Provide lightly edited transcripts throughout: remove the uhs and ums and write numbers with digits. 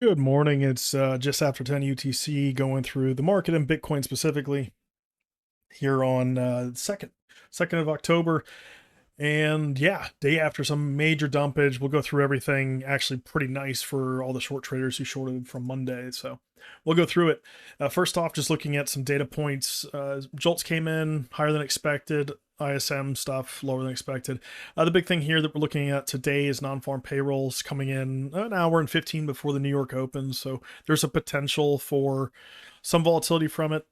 Good morning. It's just after 10 UTC, going through the market and Bitcoin specifically here on 2nd of October. And yeah, day after some major dumpage. We'll go through everything. Actually pretty nice for all the short traders who shorted from Monday. So we'll go through it. First off, just looking at some data points. JOLTS came in higher than expected. ISM stuff lower than expected. The big thing here that we're looking at today is non-farm payrolls coming in an hour and 15 before the New York opens. So there's a potential for some volatility from it.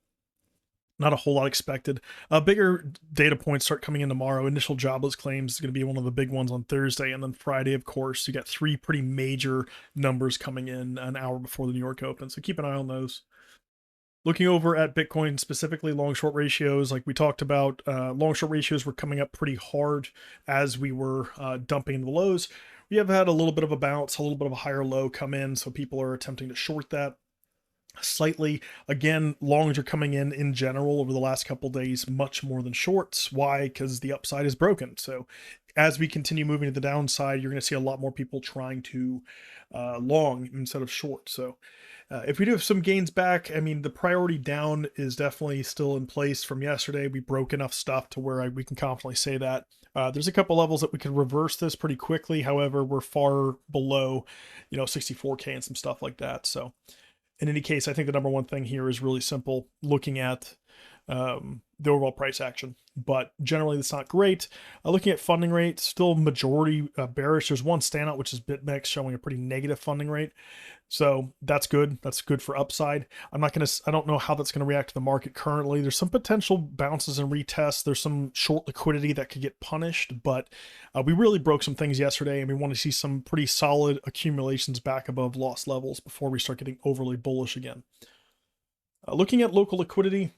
Not a whole lot expected. Bigger data points start coming in tomorrow. Initial jobless claims is going to be one of the big ones on Thursday. And then Friday, of course, you got three pretty major numbers coming in an hour before the New York opens. So keep an eye on those. Looking over at Bitcoin specifically, long short ratios, like we talked about, long short ratios were coming up pretty hard as we were dumping the lows. We have had a little bit of a bounce, a little bit of a higher low come in, so people are attempting to short that slightly. Again, longs are coming in general over the last couple days much more than shorts. Why? Because the upside is broken. So as we continue moving to the downside, you're going to see a lot more people trying to long instead of short. So if we do have some gains back, I mean, the priority down is definitely still in place from yesterday. We broke enough stuff to where we can confidently say that. There's a couple levels that we could reverse this pretty quickly. However, we're far below, 64K and some stuff like that. So in any case, I think the number one thing here is really simple, looking at the overall price action. But generally, that's not great. Looking at funding rate, still majority bearish. There's one standout, which is BITMEX, showing a pretty negative funding rate. So that's good. That's good for upside. I don't know how that's going to react to the market currently. There's some potential bounces and retests. There's some short liquidity that could get punished, but we really broke some things yesterday, and we want to see some pretty solid accumulations back above loss levels before we start getting overly bullish again. Looking at local liquidity,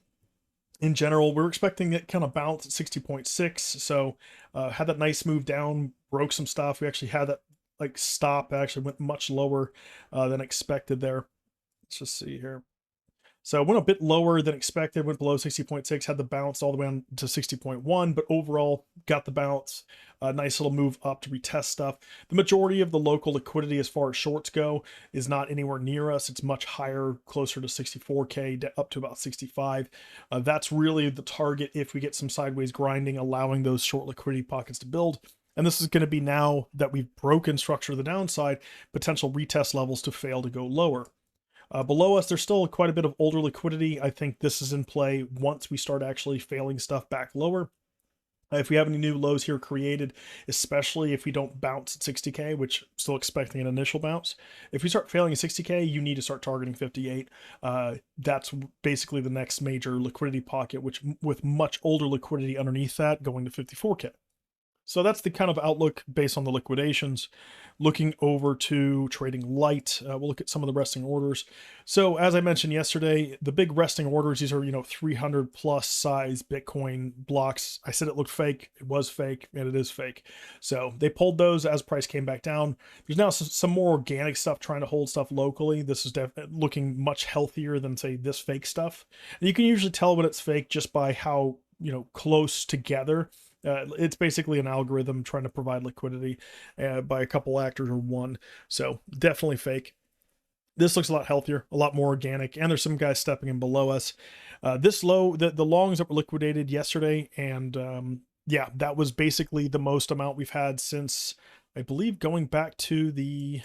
in general, we're expecting it kind of bounce at 60.6. So had that nice move down, broke some stuff. We actually had that like stop, actually went much lower than expected there. Let's just see here. So it went a bit lower than expected, went below 60.6, had the bounce all the way on to 60.1, but overall got the bounce. A nice little move up to retest stuff. The majority of the local liquidity as far as shorts go is not anywhere near us. It's much higher, closer to 64K, up to about 65. That's really the target if we get some sideways grinding, allowing those short liquidity pockets to build. And this is going to be, now that we've broken structure to the downside, potential retest levels to fail to go lower. Below us, there's still quite a bit of older liquidity. I think this is in play once we start actually failing stuff back lower. If we have any new lows here created, especially if we don't bounce at 60K, which I'm still expecting an initial bounce. If we start failing at 60K, you need to start targeting 58. That's basically the next major liquidity pocket, which with much older liquidity underneath that going to 54K. So that's the kind of outlook based on the liquidations. Looking over to trading light, we'll look at some of the resting orders. So as I mentioned yesterday, the big resting orders, these are 300 plus size Bitcoin blocks. I said it looked fake. It was fake, and it is fake. So they pulled those as price came back down. There's now some more organic stuff trying to hold stuff locally. This is definitely looking much healthier than, say, this fake stuff. And you can usually tell when it's fake just by how close together. It's basically an algorithm trying to provide liquidity by a couple actors or one. So definitely fake. This looks a lot healthier, a lot more organic, and there's some guys stepping in below us. This low, the longs that were liquidated yesterday, and yeah, that was basically the most amount we've had since, I believe, going back to the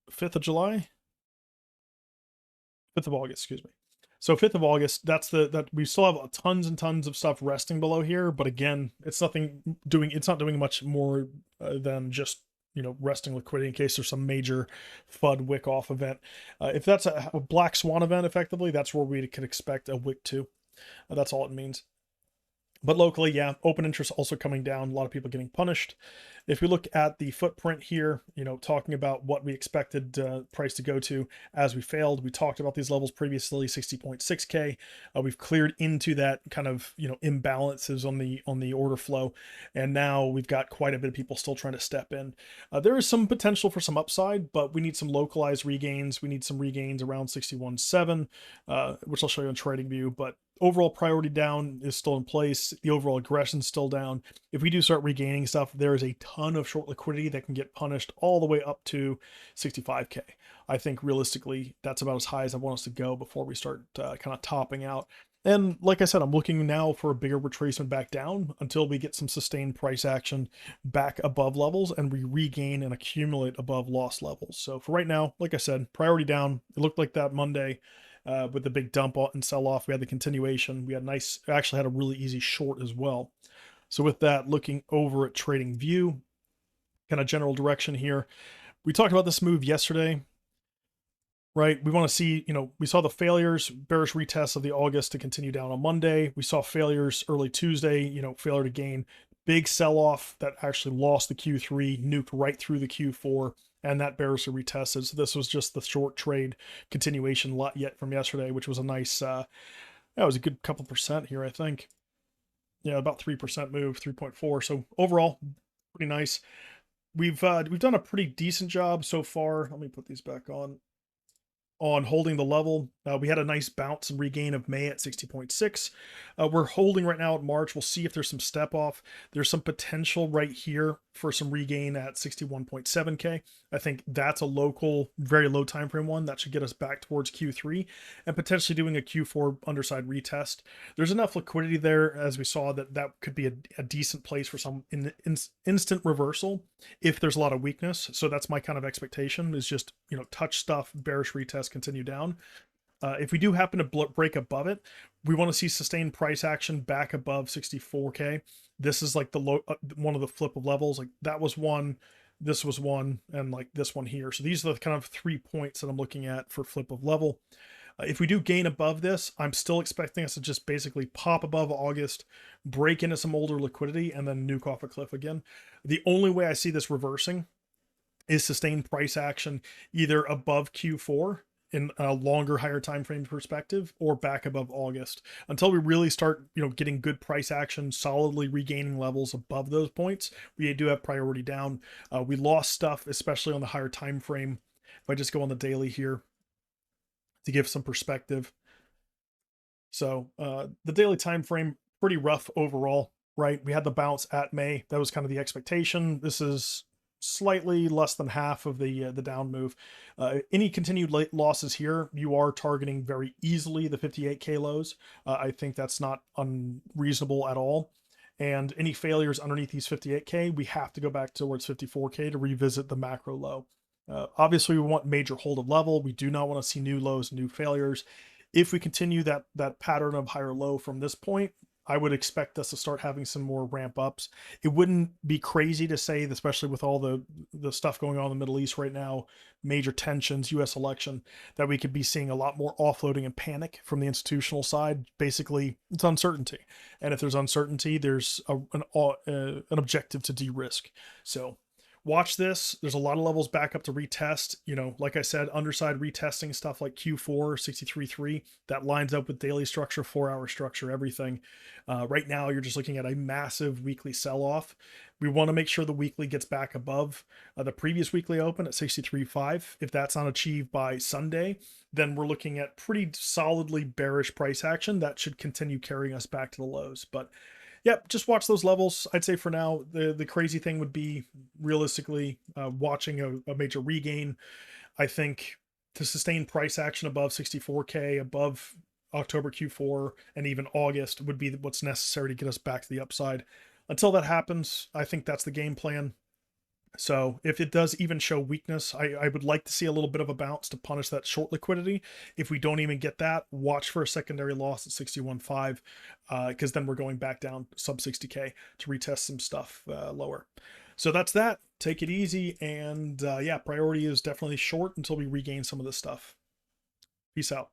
5th of July, 5th of August, excuse me. So 5th of August, that we still have tons and tons of stuff resting below here, but again, it's not doing much more than just resting liquidity in case there's some major FUD wick off event. If that's a black swan event, effectively, that's where we could expect a wick too. That's all it means. But locally, yeah, open interest also coming down. A lot of people getting punished. If we look at the footprint here, talking about what we expected price to go to as we failed, we talked about these levels previously, 60.6K. We've cleared into that kind of, imbalances on the order flow. And now we've got quite a bit of people still trying to step in. There is some potential for some upside, but we need some localized regains. We need some regains around 61.7, which I'll show you on TradingView. But overall priority down is still in place. The overall aggression is still down. If we do start regaining stuff, there is a ton of short liquidity that can get punished all the way up to 65K. I think realistically, that's about as high as I want us to go before we start kind of topping out. And like I said, I'm looking now for a bigger retracement back down until we get some sustained price action back above levels and we regain and accumulate above loss levels. So for right now, like I said, priority down. It looked like that Monday with the big dump and sell off. We had the continuation. We had actually had a really easy short as well. So with that, looking over at trading view, kind of general direction here. We talked about this move yesterday, right? We want to see, we saw the failures, bearish retest of the August to continue down on Monday. We saw failures early Tuesday, failure to gain, big sell-off that actually lost the Q3, nuked right through the Q4, and that bearish retested. So this was just the short trade continuation lot yet from yesterday, which was a nice, that was a good couple percent here, I think. Yeah, about 3% move, 3.4. So overall, pretty nice. We've done a pretty decent job so far. Let me put these back on holding the level. We had a nice bounce and regain of May at 60.6. We're holding right now at March. We'll see if there's some step off. There's some potential right here for some regain at 61.7K. I think that's a local, very low time frame one that should get us back towards Q3 and potentially doing a Q4 underside retest. There's enough liquidity there, as we saw, that could be a decent place for some instant reversal if there's a lot of weakness. So that's my kind of expectation, is just, touch stuff, bearish retest, continue down. If we do happen to break above it, we want to see sustained price action back above 64K. This is like the low, one of the flip of levels. Like that was one, this was one, and like this one here. So these are the kind of 3 points that I'm looking at for flip of level. If we do gain above this, I'm still expecting us to just basically pop above August, break into some older liquidity, and then nuke off a cliff again. The only way I see this reversing is sustained price action either above Q4 in a longer, higher time frame perspective, or back above August. Until we really start, getting good price action, solidly regaining levels above those points, we do have priority down. We lost stuff, especially on the higher time frame. If I just go on the daily here to give some perspective. So the daily time frame, pretty rough overall, right? We had the bounce at May. That was kind of the expectation. This is slightly less than half of the down move. Any continued late losses here, you are targeting very easily the 58K lows. I think that's not unreasonable at all. And any failures underneath these 58K, we have to go back towards 54K to revisit the macro low. Obviously, we want major hold of level. We do not want to see new lows, new failures. If we continue that pattern of higher low from this point, I would expect us to start having some more ramp ups. It wouldn't be crazy to say, especially with all the stuff going on in the Middle East right now, major tensions, US election, that we could be seeing a lot more offloading and panic from the institutional side. Basically, it's uncertainty. And if there's uncertainty, there's an objective to de-risk. So watch this. There's a lot of levels back up to retest. Like I said, underside retesting stuff like Q4, 63.3, that lines up with daily structure, 4-hour structure, everything. Right now, you're just looking at a massive weekly sell-off. We want to make sure the weekly gets back above the previous weekly open at 63.5. If that's not achieved by Sunday, then we're looking at pretty solidly bearish price action that should continue carrying us back to the lows. But yep, just watch those levels. I'd say for now, the crazy thing would be realistically watching a major regain. I think to sustain price action above 64K, above October Q4, and even August would be what's necessary to get us back to the upside. Until that happens, I think that's the game plan. So if it does even show weakness, I would like to see a little bit of a bounce to punish that short liquidity. If we don't even get that, watch for a secondary loss at 61.5, because then we're going back down sub 60K to retest some stuff lower. So that's that. Take it easy. And yeah, priority is definitely short until we regain some of this stuff. Peace out.